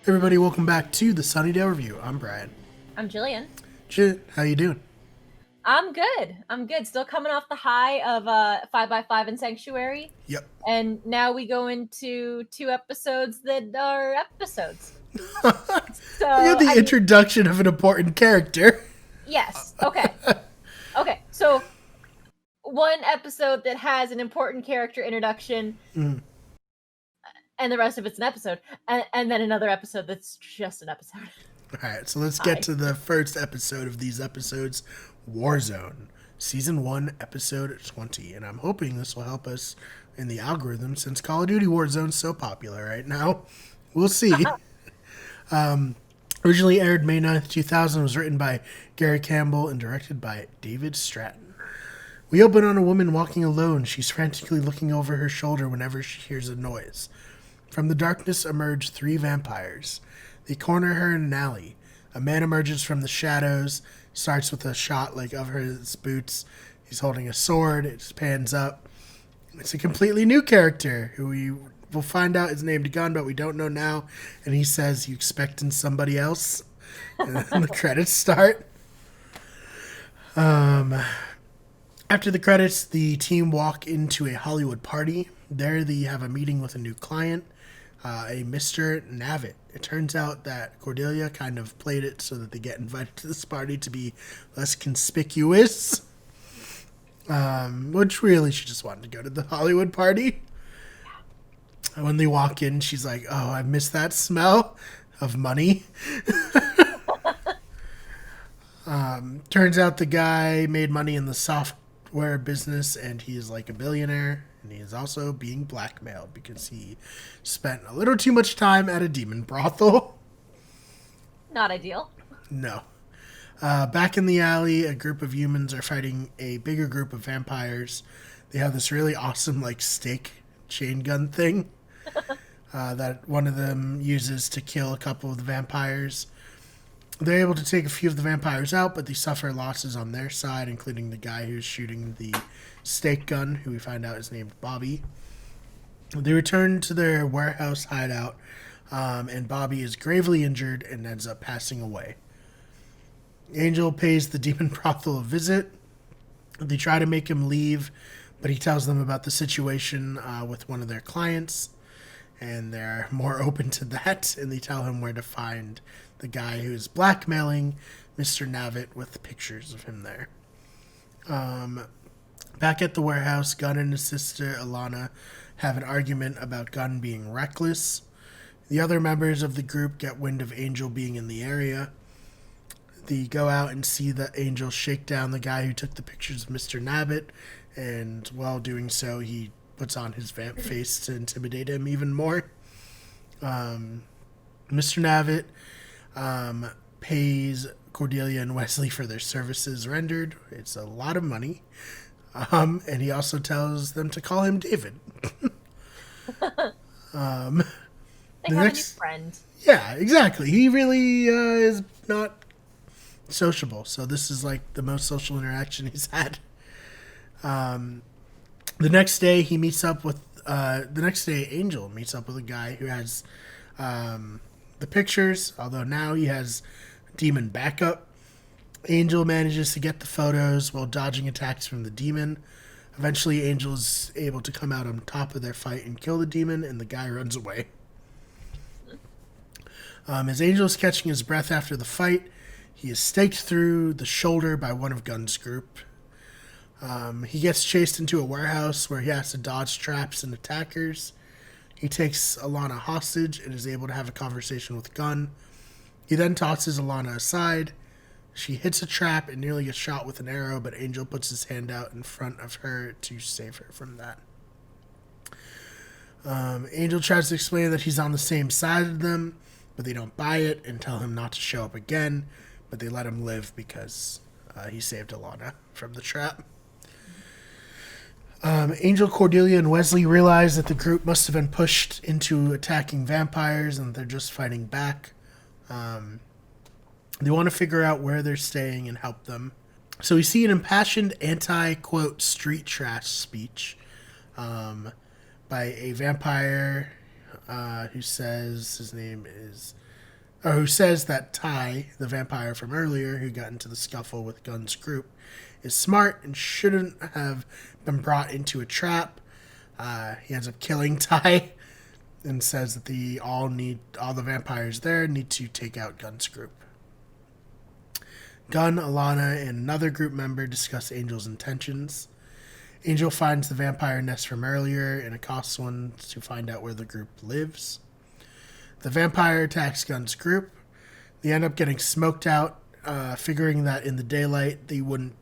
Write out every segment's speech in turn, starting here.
Everybody, welcome back to the Sunnydale Review. I'm Brian. I'm Jillian. Chit, how you doing? I'm good. I'm good. Still coming off the high of 5x5 and Sanctuary. Yep. And now we go into two episodes that are episodes. So, We got the I mean, introduction of an important character. yes. Okay. Okay. So, one episode that has an important character introduction, Mm. and the rest of it's an episode. And then another episode that's just an episode. All right, so let's get Hi. to the first episode of these episodes, Warzone, Season 1, Episode 20. And I'm hoping this will help us in the algorithm since Call of Duty Warzone's so popular right now. We'll see. Originally aired May 9th, 2000, was written by Gary Campbell and directed by David Stratton. We open on a woman walking alone. She's frantically looking over her shoulder whenever she hears a noise. From the darkness emerge three vampires. They corner her in an alley. A man emerges from the shadows, starts with a shot like of his boots. He's holding a sword. It just pans up. It's a completely new character who we will find out is named Gunn, but we don't know now. And he says, "You expecting somebody else?" And then the credits start. After the credits, the team walk into a Hollywood party. There they have a meeting with a new client, a Mr. Navitt. It turns out that Cordelia kind of played it so that they get invited to this party to be less conspicuous. Which really, she just wanted to go to the Hollywood party. And when they walk in, she's like, "Oh, I miss that smell of money." Turns out the guy made money in the software business and he is like a billionaire. And he is also being blackmailed because he spent a little too much time at a demon brothel. Not ideal. No. Back in the alley, a group of humans are fighting a bigger group of vampires. They have this really awesome, like, stake chain gun thing that one of them uses to kill a couple of the vampires. They're able to take a few of the vampires out, but they suffer losses on their side, including the guy who's shooting the stake gun, who we find out is named Bobby. They return to their warehouse hideout, and Bobby is gravely injured and ends up passing away. Angel pays the demon brothel a visit. They try to make him leave, but he tells them about the situation with one of their clients, and they're more open to that, and they tell him where to find the guy who is blackmailing Mr. Navitt with pictures of him there. Back at the warehouse, Gunn and his sister Alana have an argument about Gunn being reckless. The other members of the group get wind of Angel being in the area. They go out and see that Angel shake down the guy who took the pictures of Mr. Navitt, and while doing so, he puts on his vamp face to intimidate him even more. Mr. Navitt pays Cordelia and Wesley for their services rendered. It's a lot of money. And he also tells them to call him David. The They have a new friend. Yeah, exactly. He really is not sociable, so this is like the most social interaction he's had. The next day, he meets up with. The next day, Angel meets up with a guy who has the pictures, although now he has demon backup. Angel manages to get the photos while dodging attacks from the demon. Eventually, Angel is able to come out on top of their fight and kill the demon, and the guy runs away. As Angel is catching his breath after the fight, he is staked through the shoulder by one of Gunn's group. He gets chased into a warehouse where he has to dodge traps and attackers. He takes Alana hostage and is able to have a conversation with Gunn. He then tosses Alana aside. She hits a trap and nearly gets shot with an arrow, but Angel puts his hand out in front of her to save her from that. Angel tries to explain that he's on the same side of them, but they don't buy it and tell him not to show up again, but they let him live because he saved Alana from the trap. Angel, Cordelia, and Wesley realize that the group must have been pushed into attacking vampires and they're just fighting back. They want to figure out where they're staying and help them. So we see an impassioned anti-quote street trash speech by a vampire who says his name is or who says that Ty, the vampire from earlier who got into the scuffle with Gunn's group, is smart and shouldn't have been brought into a trap. He ends up killing Ty and says that all the vampires there need to take out Gunn's group. Gunn, Alana, and another group member discuss Angel's intentions. Angel finds the vampire nest from earlier and accosts one to find out where the group lives. The vampire attacks Gunn's group. They end up getting smoked out, figuring that in the daylight they wouldn't,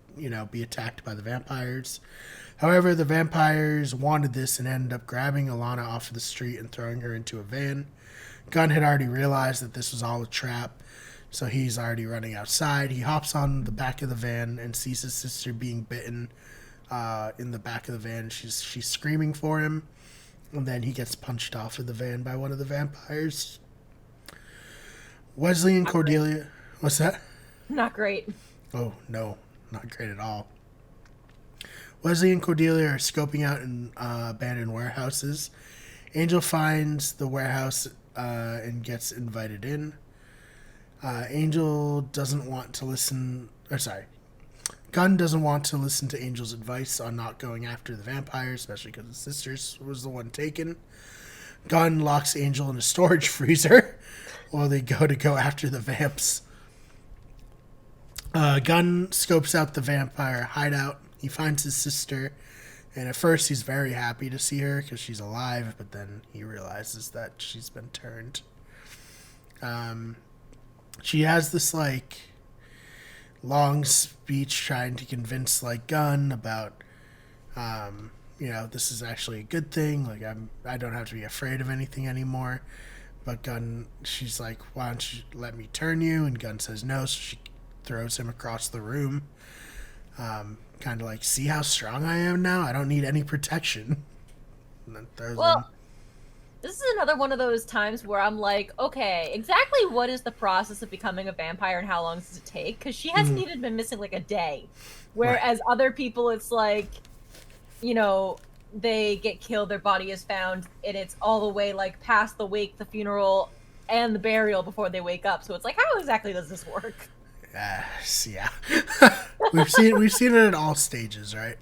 be attacked by the vampires. However, the vampires wanted this and ended up grabbing Alana off of the street and throwing her into a van. Gunn had already realized that this was all a trap, so he's already running outside. He hops on the back of the van and sees his sister being bitten in the back of the van. She's screaming for him, and then he gets punched off of the van by one of the vampires. Wesley and Cordelia... What's that? Not great. Oh, no. Not great at all. Wesley and Cordelia are scoping out in abandoned warehouses. Angel finds the warehouse and gets invited in. Angel doesn't want to listen... Gunn doesn't want to listen to Angel's advice on not going after the vampire, especially because his sister was the one taken. Gunn locks Angel in a storage freezer while they go after the vamps. Gunn scopes out the vampire hideout. He finds his sister, and at first he's very happy to see her because she's alive, but then he realizes that she's been turned. She has this, long speech trying to convince, Gunn about, this is actually a good thing. I don't have to be afraid of anything anymore. But Gunn, she's like, why don't you let me turn you? And Gunn says no, so she throws him across the room. Kind of see how strong I am now? I don't need any protection. And then throws him. This is another one of those times where I'm like, okay, exactly what is the process of becoming a vampire and how long does it take? Because she hasn't even been missing a day. Whereas other people, it's they get killed, their body is found, and it's all the way past the wake, the funeral, and the burial before they wake up. So it's how exactly does this work? Yeah. we've seen it at all stages, right?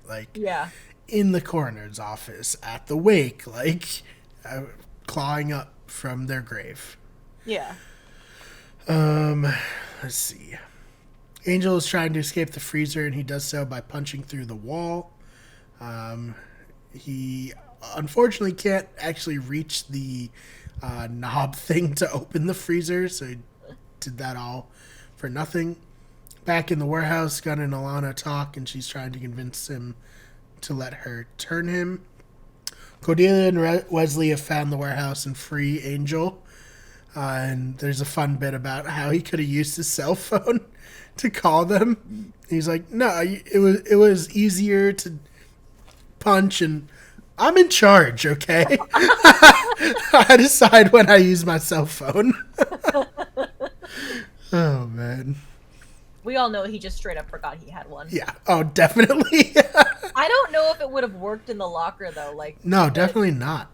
In the coroner's office, at the wake, clawing up from their grave. Yeah. Let's see. Angel is trying to escape the freezer, and he does so by punching through the wall. He unfortunately can't actually reach the knob thing to open the freezer, so he did that all for nothing. Back in the warehouse, Gunn and Alana talk, and she's trying to convince him to let her turn him. Cordelia and Wesley have found the warehouse and free Angel. And there's a fun bit about how he could have used his cell phone to call them. He's like, no, it was easier to punch, and I'm in charge, okay? I decide when I use my cell phone. Oh, man. We all know he just straight up forgot he had one. Yeah. Oh, definitely. I don't know if it would have worked in the locker, though. No, definitely not.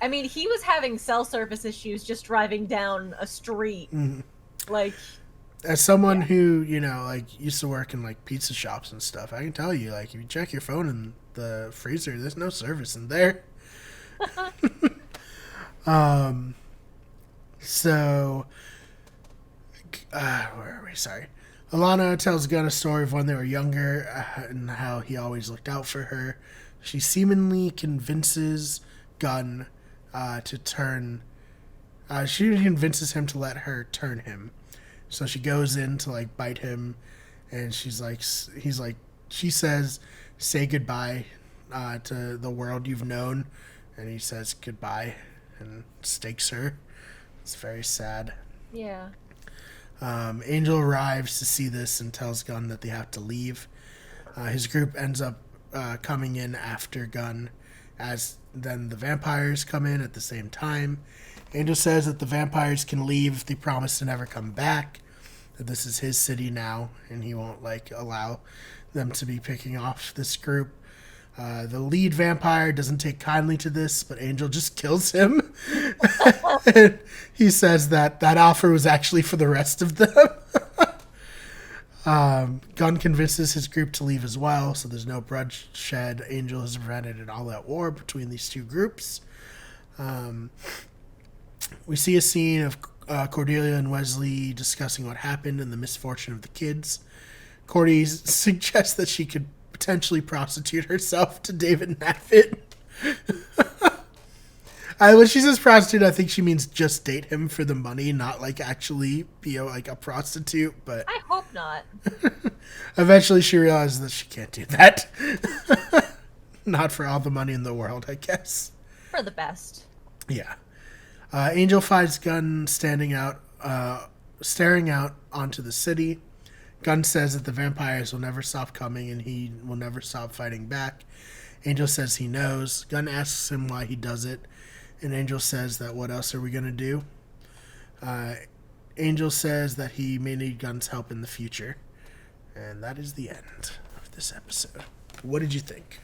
I mean, he was having cell service issues just driving down a street. Mm-hmm. As someone who, used to work in, pizza shops and stuff, I can tell you, if you check your phone in the freezer, there's no service in there. So, where are we? Sorry. Alana tells Gunn a story of when they were younger and how he always looked out for her. She seemingly convinces Gunn to turn... she convinces him to let her turn him. So she goes in to, bite him, and she says, say goodbye to the world you've known. And he says goodbye and stakes her. It's very sad. Yeah. Angel arrives to see this and tells Gunn that they have to leave. His group ends up coming in after Gunn, as then the vampires come in at the same time. Angel says that the vampires can leave if they promise to never come back, that this is his city now, and he won't allow them to be picking off this group. The lead vampire doesn't take kindly to this, but Angel just kills him And he says that offer was actually for the rest of them. Gunn convinces his group to leave as well, so there's no bloodshed. Angel has prevented an all-out war between these two groups. We see a scene of Cordelia and Wesley discussing what happened and the misfortune of the kids. Cordy suggests that she could potentially prostitute herself to David Naffit. When she says prostitute, I think she means just date him for the money, not like actually be a prostitute. But I hope not. Eventually she realizes that she can't do that. Not for all the money in the world, I guess. For the best. Yeah. Angel finds Gunn staring out onto the city. Gunn says that the vampires will never stop coming and he will never stop fighting back. Angel says he knows. Gunn asks him why he does it. And Angel says that what else are we going to do? Angel says that he may need Gunn's help in the future. And that is the end of this episode. What did you think?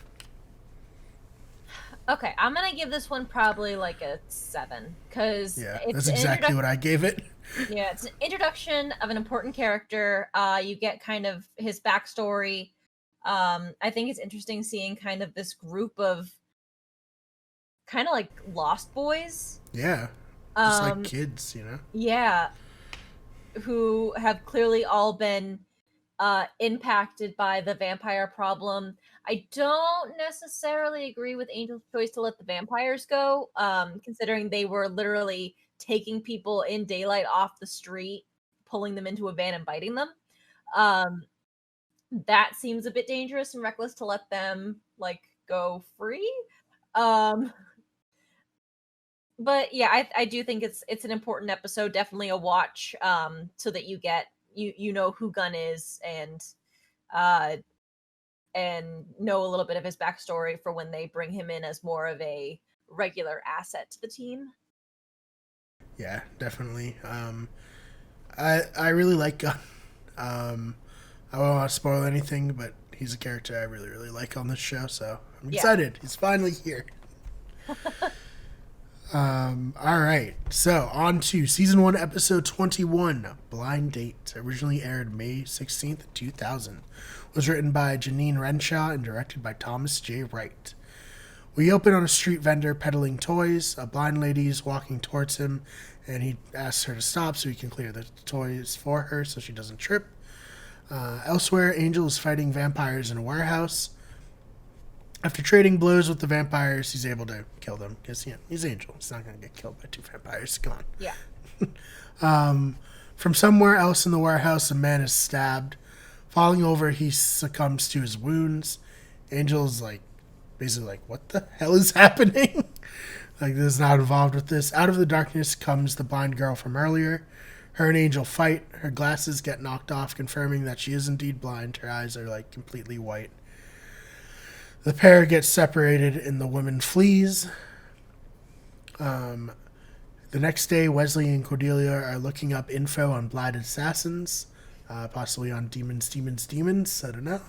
Okay, I'm going to give this one probably like a 7. Because that's exactly what I gave it. Yeah, it's an introduction of an important character. You get kind of his backstory. I think it's interesting seeing kind of this group of kind of like Lost Boys. Yeah, just like kids, you know? Yeah, who have clearly all been impacted by the vampire problem. I don't necessarily agree with Angel's choice to let the vampires go, considering they were literally taking people in daylight off the street, pulling them into a van and biting them. That seems a bit dangerous and reckless to let them like go free. But yeah, I do think it's an important episode, definitely a watch, so that you get you know who Gunn is and know a little bit of his backstory for when they bring him in as more of a regular asset to the team. Yeah, definitely. I really like Gunn. I don't want to spoil anything, but he's a character I really, really like on this show, so I'm excited. He's finally here. All right, so on to season 1, episode 21, Blind Date. Originally aired May 16th, 2000. Was written by Janine Renshaw and directed by Thomas J. Wright. We open on a street vendor peddling toys. A blind lady is walking towards him, and he asks her to stop so he can clear the toys for her so she doesn't trip. Elsewhere, Angel is fighting vampires in a warehouse. After trading blows with the vampires, he's able to kill them because he's Angel. He's not going to get killed by 2 vampires. Come on. Yeah. From somewhere else in the warehouse, a man is stabbed. Falling over, he succumbs to his wounds. Angel's basically like, what the hell is happening? This is not involved with this. Out of the darkness comes the blind girl from earlier. Her and Angel fight. Her glasses get knocked off, confirming that she is indeed blind. Her eyes are completely white. The pair gets separated and the woman flees. The next day, Wesley and Cordelia are looking up info on blinded assassins, possibly on demons. I don't know.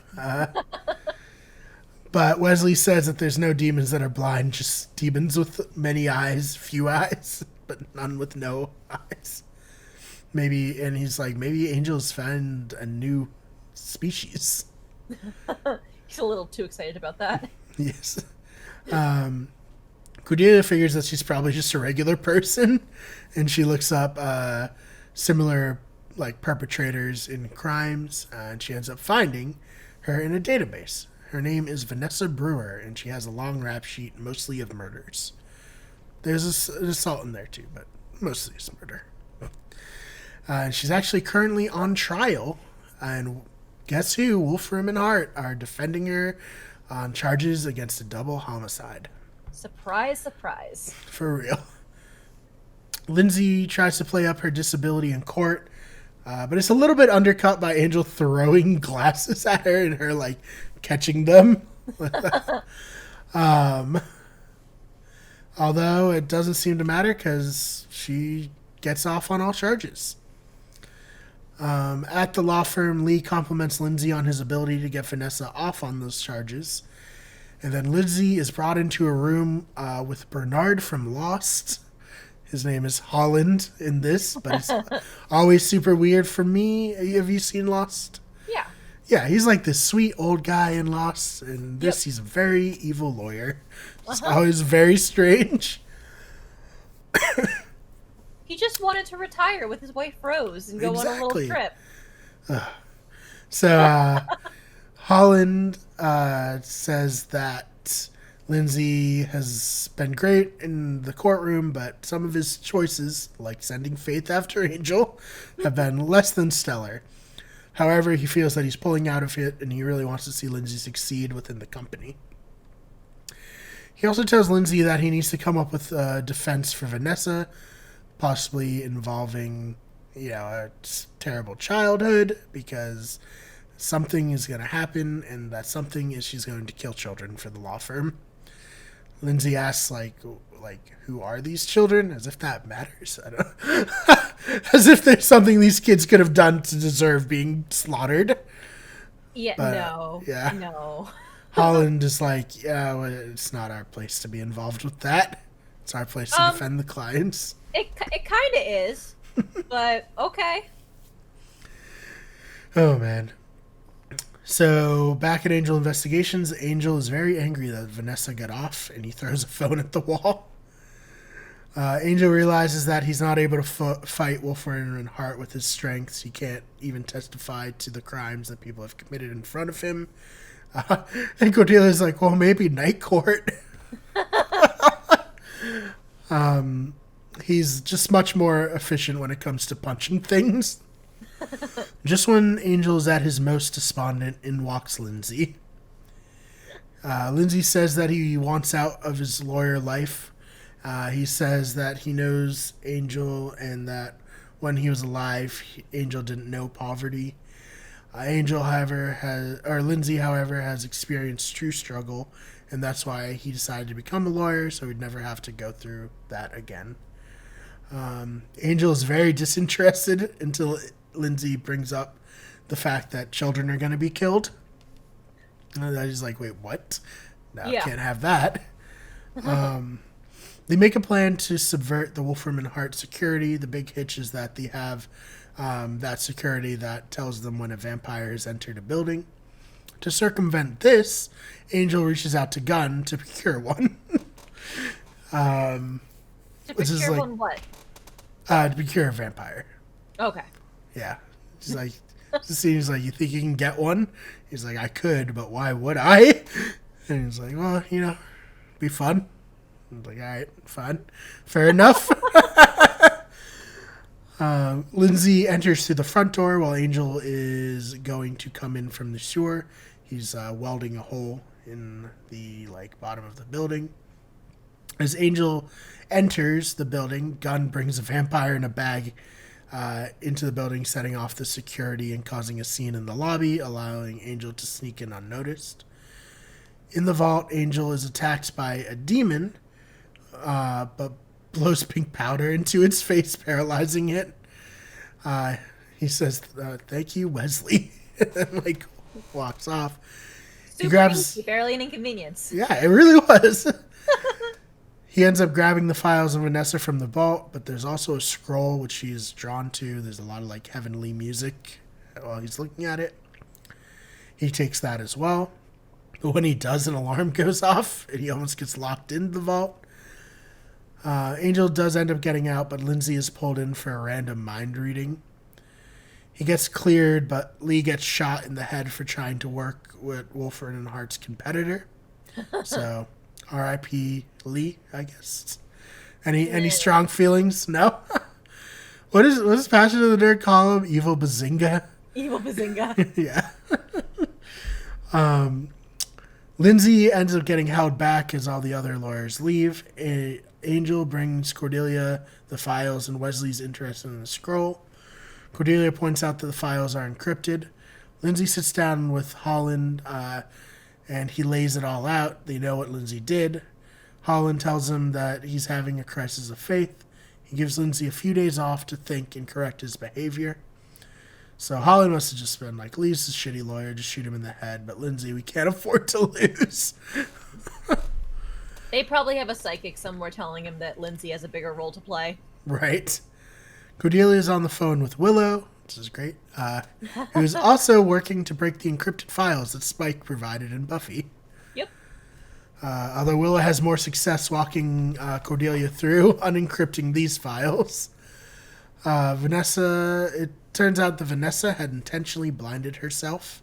But Wesley says that there's no demons that are blind, just demons with many eyes, few eyes, but none with no eyes. Maybe Angel's found a new species. He's a little too excited about that. Yes. Cordelia figures that she's probably just a regular person, and she looks up similar perpetrators in crimes, and she ends up finding her in a database. Her name is Vanessa Brewer, and she has a long rap sheet, mostly of murders. There's an assault in there too, but mostly it's murder. She's actually currently on trial, and guess who? Wolfram and Hart are defending her on charges against a double homicide. Surprise, surprise. For real. Lindsay tries to play up her disability in court, but it's a little bit undercut by Angel throwing glasses at her and her catching them. Although it doesn't seem to matter because she gets off on all charges. At the law firm, Lee compliments Lindsay on his ability to get Vanessa off on those charges. And then Lindsay is brought into a room with Bernard from Lost. His name is Holland in this, but he's always super weird for me. Have you seen Lost? Yeah. Yeah, he's like this sweet old guy in Lost. In this, he's a very evil lawyer. It's always very strange. He just wanted to retire with his wife Rose and go on a little trip. So Holland says that Lindsay has been great in the courtroom, but some of his choices, like sending Faith after Angel, have been less than stellar. However, he feels that he's pulling out of it, and he really wants to see Lindsay succeed within the company. He also tells Lindsay that he needs to come up with a defense for Vanessa, possibly involving, a terrible childhood, because something is going to happen, and that something is she's going to kill children for the law firm. Lindsay asks, who are these children? As if that matters. I don't As if there's something these kids could have done to deserve being slaughtered. Yeah, but, no. Yeah. No. Holland is like, well, it's not our place to be involved with that. It's our place to defend the clients. It kind of is, but okay. Oh, man. So, back at Angel Investigations, Angel is very angry that Vanessa got off, and he throws a phone at the wall. Angel realizes that he's not able to fight Wolfram and Hart with his strengths. He can't even testify to the crimes that people have committed in front of him. And Cordelia's like, well, maybe Night Court. He's just much more efficient when it comes to punching things. Just when Angel is at his most despondent, in walks Lindsay. Lindsay says that he wants out of his lawyer life. He says that he knows Angel and that when he was alive, Angel didn't know poverty. Lindsay, however, has experienced true struggle, and that's why he decided to become a lawyer, so he'd never have to go through that again. Angel is very disinterested until Lindsay brings up the fact that children are going to be killed. And then he's like, wait, what? No, can't have that. They make a plan to subvert the Wolfram and Hart security. The big hitch is that they have that security that tells them when a vampire has entered a building. To circumvent this, Angel reaches out to Gunn to procure one. To procure one what? To procure a vampire. Okay. Yeah. He's like, it seems like, you think you can get one? He's like, I could, but why would I? And he's like, well, be fun. I'm like, all right, fine. Fair enough. Lindsay enters through the front door while Angel is going to come in from the sewer. He's welding a hole in the bottom of the building. As Angel enters the building, Gunn brings a vampire in a bag into the building, setting off the security and causing a scene in the lobby, allowing Angel to sneak in unnoticed. In the vault, Angel is attacked by a demon, but blows pink powder into its face, paralyzing it. He says, thank you, Wesley, and then, walks off. Super he grabs... easy, barely an inconvenience. Yeah, it really was. He ends up grabbing the files of Vanessa from the vault, but there's also a scroll which he's drawn to. There's a lot of heavenly music while he's looking at it. He takes that as well. But when he does, an alarm goes off, and he almost gets locked in the vault. Angel does end up getting out, but Lindsay is pulled in for a random mind reading. He gets cleared, but Lee gets shot in the head for trying to work with Wolfram and Hart's competitor. So, R.I.P. Lee, I guess. Any strong feelings? No? What does Passion of the Nerd call him? Evil Bazinga? Evil Bazinga. Yeah. Lindsay ends up getting held back as all the other lawyers leave. Angel brings Cordelia the files, and Wesley's interested in the scroll. Cordelia points out that the files are encrypted. Lindsay sits down with Holland, and he lays it all out. They know what Lindsay did. Holland tells him that he's having a crisis of faith. He gives Lindsay a few days off to think and correct his behavior. So Holland must have just been like, Lee's a shitty lawyer, just shoot him in the head. But Lindsay, we can't afford to lose. They probably have a psychic somewhere telling him that Lindsay has a bigger role to play. Right. Cordelia's on the phone with Willow, which is great, who's also working to break the encrypted files that Spike provided in Buffy. Yep. Although Willow has more success walking Cordelia through unencrypting these files. It turns out that Vanessa had intentionally blinded herself,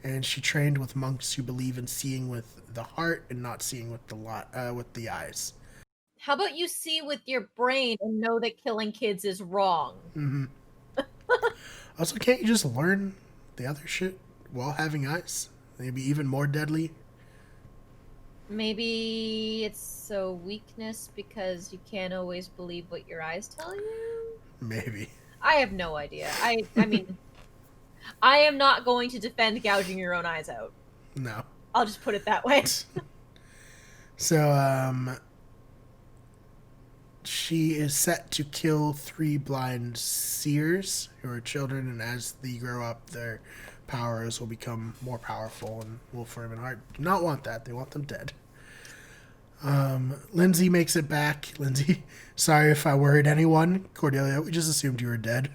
and she trained with monks who believe in seeing with the heart and not seeing with the eyes. How about you see with your brain and know that killing kids is wrong? Mm-hmm. Also, can't you just learn the other shit while having eyes? Maybe even more deadly. Maybe it's a weakness because you can't always believe what your eyes tell you? Maybe. I have no idea. I mean, I am not going to defend gouging your own eyes out. No. I'll just put it that way. So, she is set to kill 3 blind seers who are children, and as they grow up, their powers will become more powerful, and Wolfram and Hart do not want that. They want them dead. Lindsay makes it back. Lindsay, sorry if I worried anyone. Cordelia, we just assumed you were dead.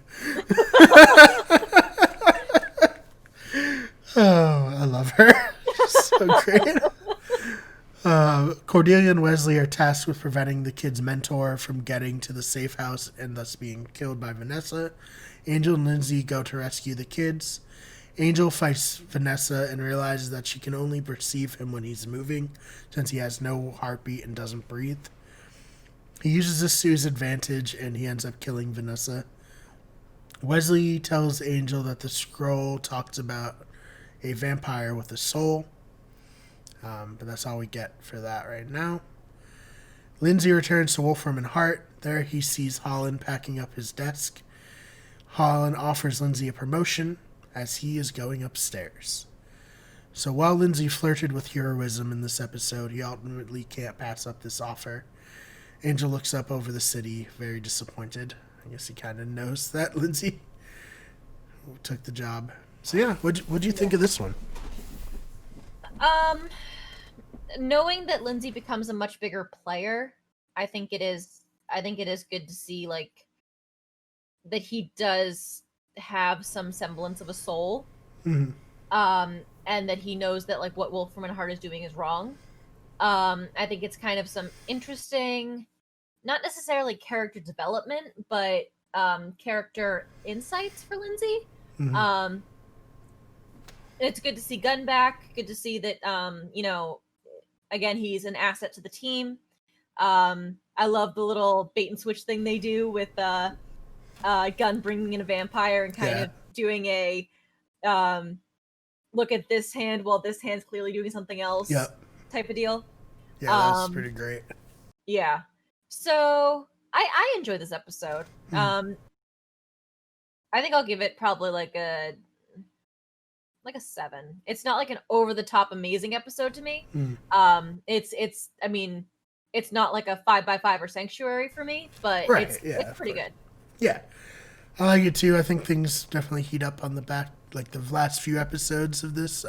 Oh, I love her. She's so great. Cordelia and Wesley are tasked with preventing the kid's mentor from getting to the safe house and thus being killed by Vanessa. Angel and Lindsay go to rescue the kids. Angel fights Vanessa and realizes that she can only perceive him when he's moving, since he has no heartbeat and doesn't breathe. He uses this to his advantage, and he ends up killing Vanessa. Wesley tells Angel that the scroll talks about a vampire with a soul, but that's all we get for that right now. Lindsay returns to Wolfram and Hart. There he sees Holland packing up his desk. Holland offers Lindsay a promotion as he is going upstairs. So while Lindsay flirted with heroism in this episode, he ultimately can't pass up this offer. Angel looks up over the city, very disappointed. I guess he kind of knows that Lindsay took the job. So yeah, what'd you think of this one? Knowing that Lindsay becomes a much bigger player, I think it is good to see like that he does have some semblance of a soul. Mm-hmm. And that he knows that like what Wolfram and Hart is doing is wrong. I think it's kind of some interesting, not necessarily character development, but character insights for Lindsay. Mm-hmm. It's good to see Gunn back. Good to see that again, he's an asset to the team. I love the little bait and switch thing they do with Gunn bringing in a vampire and kind of doing a look at this hand while this hand's clearly doing something else type of deal. Yeah, that's pretty great. Yeah. So I enjoyed this episode. I think I'll give it probably like a 7. It's not like an over the top amazing episode to me. It's I mean, it's not like a 5x5 or Sanctuary for me, but it's pretty good. Yeah. I like it too. I think things definitely heat up on the back, like the last few episodes of this.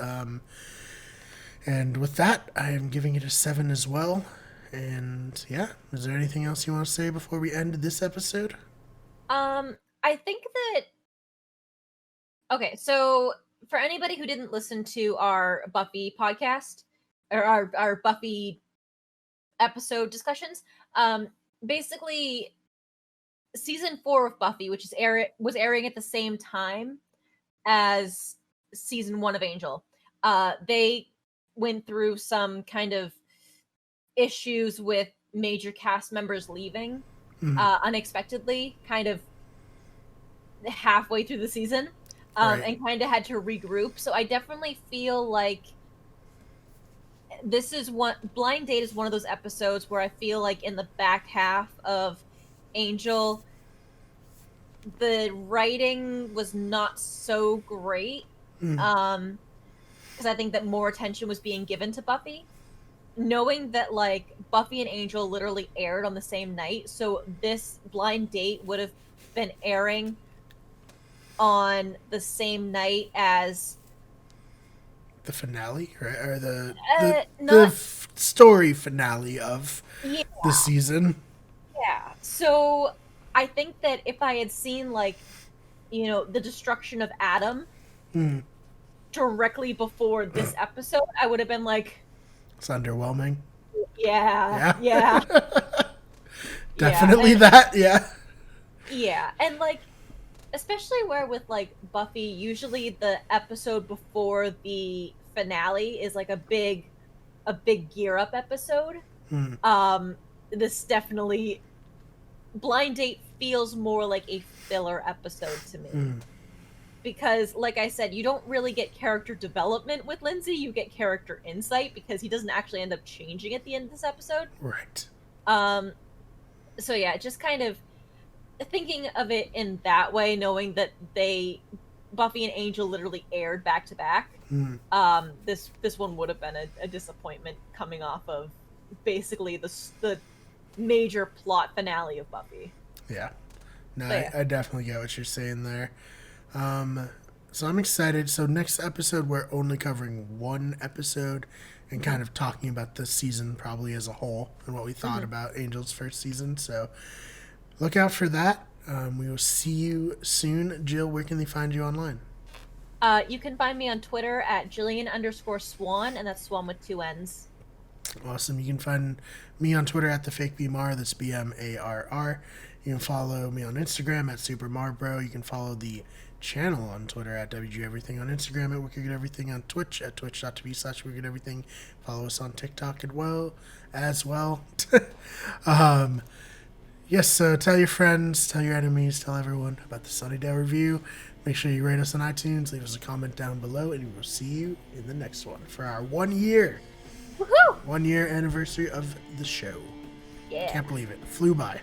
And with that, I am giving it a 7 as well. And yeah, is there anything else you want to say before we end this episode? I think that... Okay, so for anybody who didn't listen to our Buffy podcast, or our Buffy episode discussions, basically season 4 of Buffy, which was airing at the same time as season 1 of Angel, they went through some kind of issues with major cast members leaving unexpectedly, kind of halfway through the season, and kind of had to regroup. So I definitely feel like Blind Date is one of those episodes where I feel like in the back half of Angel, the writing was not so great, because I think that more attention was being given to Buffy. Knowing that like Buffy and Angel literally aired on the same night, so this Blind Date would have been airing on the same night as the finale, right? Or the story finale of Yeah. the season. Yeah. So I think that if I had seen like, the destruction of Adam directly before this episode, I would have been like, It's underwhelming. yeah, Yeah. yeah, yeah. Definitely And that, yeah. yeah, and like especially where with like Buffy, usually the episode before the finale is like a big gear up episode. Um this definitely Blind Date feels more like a filler episode to me. Because like I said, you don't really get character development with Lindsay, you get character insight because he doesn't actually end up changing at the end of this episode. Right. Um so yeah, just kind of thinking of it in that way, knowing that Buffy and Angel literally aired back to back. This one would have been a disappointment coming off of basically the major plot finale of Buffy. Yeah. No, Yeah. I definitely get what you're saying there. So I'm excited. So next episode, we're only covering one episode and kind of talking about the season probably as a whole and what we thought about Angel's first season. So look out for that. We will see you soon. Jill, where can they find you online? You can find me on Twitter at Jillian_Swan, and that's Swan with 2 N's. Awesome. You can find me on Twitter at TheFakeBMar. That's BMARR. You can follow me on Instagram at SuperMarbro. You can follow the channel on Twitter at WGEverything, on Instagram at WickedEverything, on Twitch at twitch.tv/WickedEverything. Follow us on TikTok as well. Yes, so tell your friends, tell your enemies, tell everyone about the Sunnydale review. Make sure you rate us on iTunes, leave us a comment down below, and we will see you in the next one for our 1 year. Woohoo! 1 year anniversary of the show. Yeah. Can't believe it. Flew by.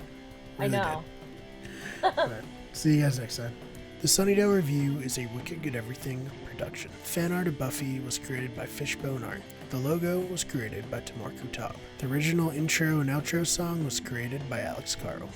Really I know. But see you guys next time. The Sunnydale Review is a Wicked Good Everything production. Fan art of Buffy was created by Fishbone Art. The logo was created by Tamar Kutab. The original intro and outro song was created by Alex Carl.